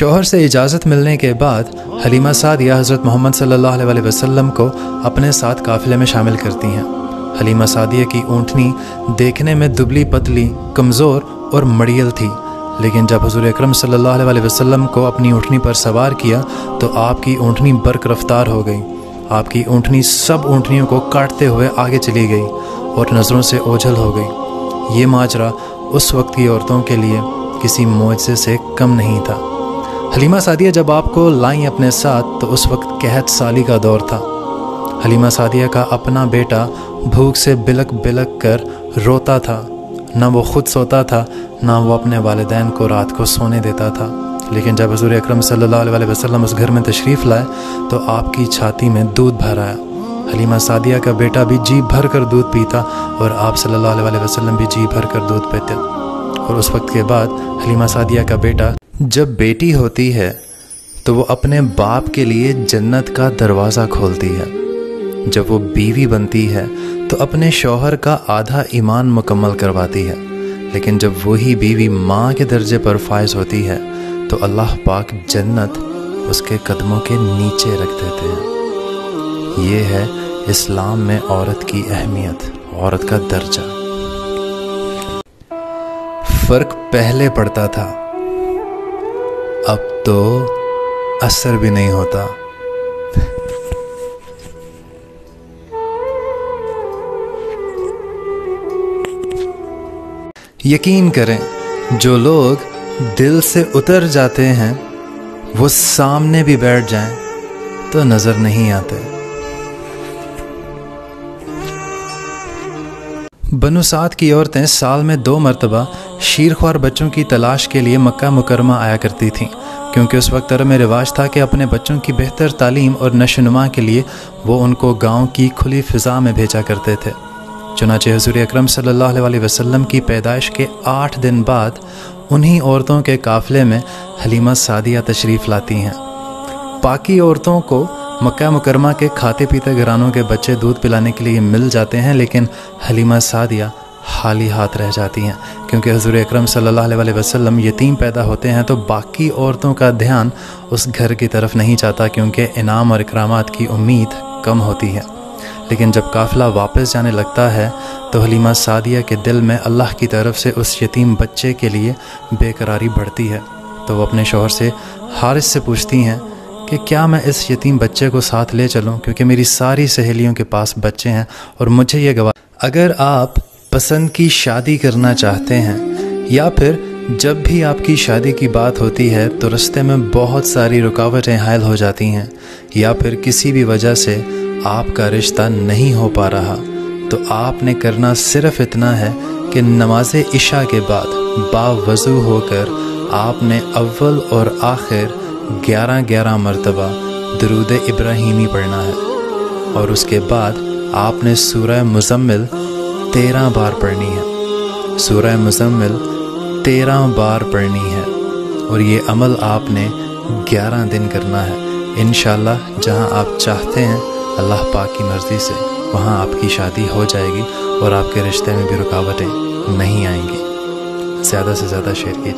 शौहर से इजाज़त मिलने के बाद हलीमा सादिया हज़रत मोहम्मद सल्लल्लाहु अलैहि वसल्लम को अपने साथ काफ़िले में शामिल करती हैं। हलीमा सादिया की ऊँटनी देखने में दुबली पतली, कमज़ोर और मड़ियल थी, लेकिन जब हुज़ूर अकरम सल्लल्लाहु अलैहि वसल्लम को अपनी ऊँटनी पर सवार किया तो आपकी ऊँटनी बर्क रफ्तार हो गई। आपकी ऊँटनी सब ऊँटनियों को काटते हुए आगे चली गई और नज़रों से ओझल हो गई। ये माजरा उस वक्त की औरतों के लिए किसी मोज़े से कम नहीं था। हलीमा सादिया जब आपको लाईं अपने साथ तो उस वक्त कहत साली का दौर था। हलीमा सादिया का अपना बेटा भूख से बिलक बिलक कर रोता था। ना वो ख़ुद सोता था, ना वो अपने वालिदैन को रात को सोने देता था। लेकिन जब हुज़ूर अकरम सल्लल्लाहु अलैहि वसल्लम उस घर में तशरीफ़ लाए तो आपकी छाती में दूध भर आया। हलीमा सादिया का बेटा भी जी भर कर दूध पीता और आप सल्लल्लाहु अलैहि वसल्लम भी जी भर कर दूध पीते। और उस वक्त के बाद हलीमा सादिया का बेटा जब बेटी होती है तो वो अपने बाप के लिए जन्नत का दरवाज़ा खोलती है। जब वो बीवी बनती है तो अपने शौहर का आधा ईमान मुकम्मल करवाती है। लेकिन जब वही बीवी माँ के दर्जे पर फायज होती है तो अल्लाह पाक जन्नत उसके कदमों के नीचे रख देते हैं। ये है इस्लाम में औरत की अहमियत, औरत का दर्जा। फ़र्क पहले पड़ता था, अब तो असर भी नहीं होता। यकीन करें, जो लोग दिल से उतर जाते हैं वो सामने भी बैठ जाएं तो नज़र नहीं आते। बनु साद की औरतें साल में 2 मरतबा शीरख्वार बच्चों की तलाश के लिए मक्का मुकरमा आया करती थीं, क्योंकि उस वक्त अरब में रिवाज था कि अपने बच्चों की बेहतर तालीम और नशोनुमा के लिए वो उनको गाँव की खुली फ़िज़ा में भेजा करते थे। चुनांचे हुज़ूर अकरम सल्लल्लाहु अलैहि वसल्लम की पैदाइश के 8 दिन बाद उन्हीं औरतों के काफ़िले में हलीमा सादिया तशरीफ़ लाती हैं। बाकी औरतों को मक्का मुकरमा के खाते पीते घरानों के बच्चे दूध पिलाने के लिए मिल जाते हैं, लेकिन हलीमा सादिया खाली हाथ रह जाती हैं, क्योंकि हुज़ूर अकरम सल्लल्लाहु अलैहि वसल्लम यतीम पैदा होते हैं तो बाकी औरतों का ध्यान उस घर की तरफ नहीं जाता, क्योंकि इनाम और इकरामात की उम्मीद कम होती है। लेकिन जब काफ़िला वापस जाने लगता है तो हलीमा सादिया के दिल में अल्लाह की तरफ से उस यतीम बच्चे के लिए बेकरारी बढ़ती है। तो वो अपने शौहर से हारिस से पूछती हैं कि क्या मैं इस यतीम बच्चे को साथ ले चलूं, क्योंकि मेरी सारी सहेलियों के पास बच्चे हैं और मुझे ये गवा। अगर आप पसंद की शादी करना चाहते हैं या फिर जब भी आपकी शादी की बात होती है तो रास्ते में बहुत सारी रुकावटें हायल हो जाती हैं, या फिर किसी भी वजह से आपका रिश्ता नहीं हो पा रहा, तो आपने करना सिर्फ़ इतना है कि नमाज इशा के बाद बावज़ू होकर आपने अव्वल और आखिर 11-11 मरतबा दुरूद इब्राहीमी पढ़ना है, और उसके बाद आपने सूरह मुज़म्मिल 13 बार पढ़नी है। सूरह मुज़म्मिल 13 बार पढ़नी है और ये अमल आपने 11 दिन करना है। इंशाअल्लाह जहाँ आप चाहते हैं अल्लाह पाक की मर्ज़ी से वहाँ आपकी शादी हो जाएगी और आपके रिश्ते में भी रुकावटें नहीं आएंगी। ज़्यादा से ज़्यादा शेयर कीजिए।